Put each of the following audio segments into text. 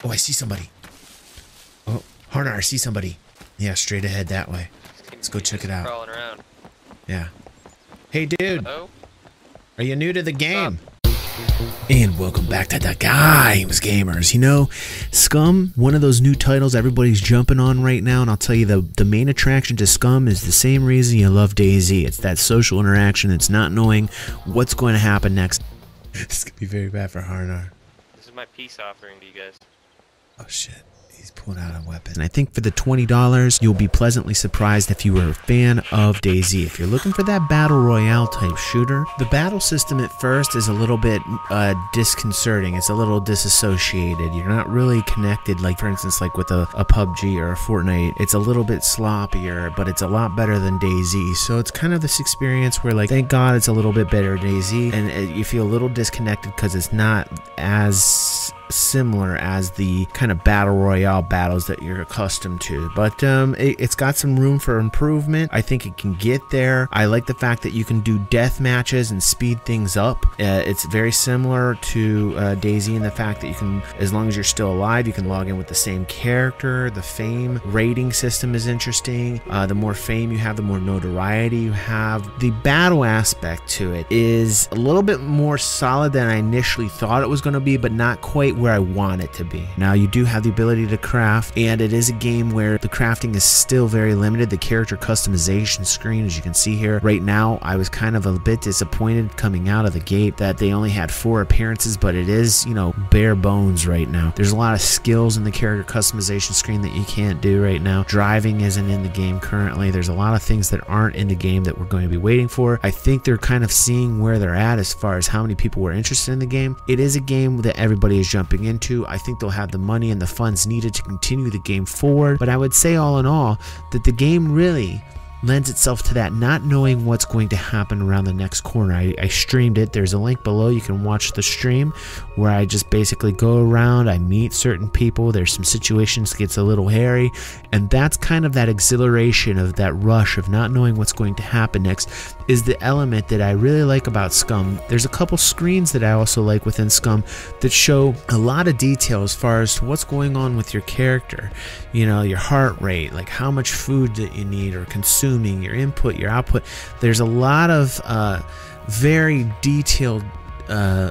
Oh, I see somebody. Oh, Harnar, I see somebody. Yeah, straight ahead that way. Let's go check it out. Crawling around. Yeah. Hey, dude. Hello? Are you new to the game? And welcome back to the Games Gamers. You know, Scum, one of those new titles everybody's jumping on right now, and I'll tell you the main attraction to Scum is the same reason you love DayZ. It's that social interaction. It's not knowing what's going to happen next. This is going to be very bad for Harnar. This is my peace offering to you guys. Oh shit. He's pulling out a weapon. And I think for the $20, you'll be pleasantly surprised if you were a fan of DayZ. If you're looking for that battle royale type shooter, the battle system at first is a little bit disconcerting. It's a little disassociated. You're not really connected, like for instance, like with a PUBG or a Fortnite. It's a little bit sloppier, but it's a lot better than DayZ. So it's kind of this experience where, like, thank God it's a little bit better DayZ, and you feel a little disconnected because it's not as similar as the kind of battle royale battles that you're accustomed to, but it's got some room for improvement. I think it can get there. I like the fact that you can do death matches and speed things up. It's very similar to DayZ in the fact that you can, as long as you're still alive, you can log in with the same character. The fame rating system is interesting. The more fame you have, the more notoriety you have. The battle aspect to it is a little bit more solid than I initially thought it was going to be, but not quite where I want it to be. Now, you do have the ability to craft, and it is a game where the crafting is still very limited. The character customization screen, as you can see here right now, I was kind of a bit disappointed coming out of the gate that they only had 4 appearances, but it is, you know, bare bones right now. There's a lot of skills in the character customization screen that you can't do right now. Driving isn't in the game currently. There's a lot of things that aren't in the game that we're going to be waiting for. I think they're kind of seeing where they're at as far as how many people were interested in the game. It is a game that everybody is jumping into. I think they'll have the money and the funds needed to continue the game forward, but I would say all in all that the game really lends itself to that not knowing what's going to happen around the next corner. I streamed it. There's a link below. You can watch the stream where I just basically go around, I meet certain people, there's some situations that gets a little hairy, and that's kind of that exhilaration of that rush of not knowing what's going to happen next is the element that I really like about Scum. There's a couple screens that I also like within Scum that show a lot of detail as far as to what's going on with your character. You know, your heart rate, like how much food that you need or consuming, your input, your output. There's a lot of very detailed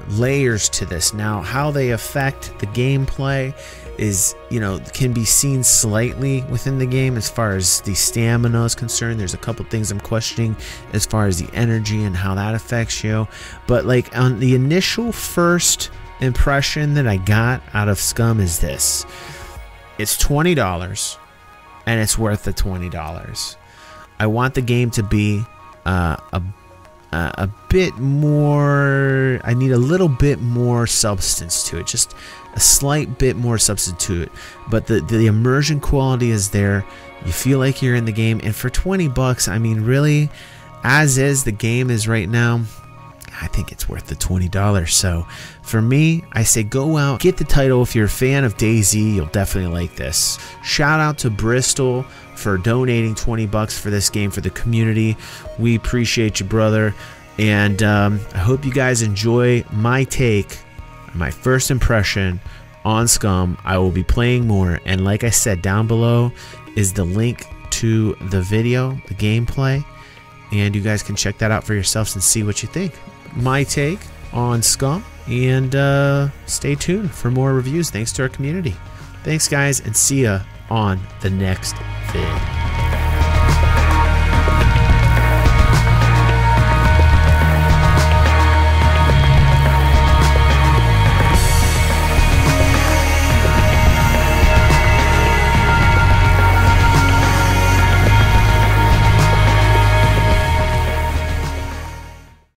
layers to this. Now, how they affect the gameplay is, you know, can be seen slightly within the game as far as the stamina is concerned. There's a couple things I'm questioning as far as the energy and how that affects you, but like on the initial first impression that I got out of Scum is this: it's $20 and it's worth the $20. I want the game to be a bit more. I need a little bit more substance to it, just a slight bit more substance to it, but the immersion quality is there. You feel like you're in the game, and for $20, I mean, really, as is the game is right now, I think it's worth the $20. So for me, I say go out, get the title. If you're a fan of DayZ, you'll definitely like this. Shout out to Bristol for donating $20 for this game for the community. We appreciate you, brother, and I hope you guys enjoy my take, my first impression on Scum. I will be playing more, and like I said, down below is the link to the video, the gameplay, and you guys can check that out for yourselves and see what you think. My take on Scum, and stay tuned for more reviews. Thanks to our community. Thanks, guys, and see ya on the next vid.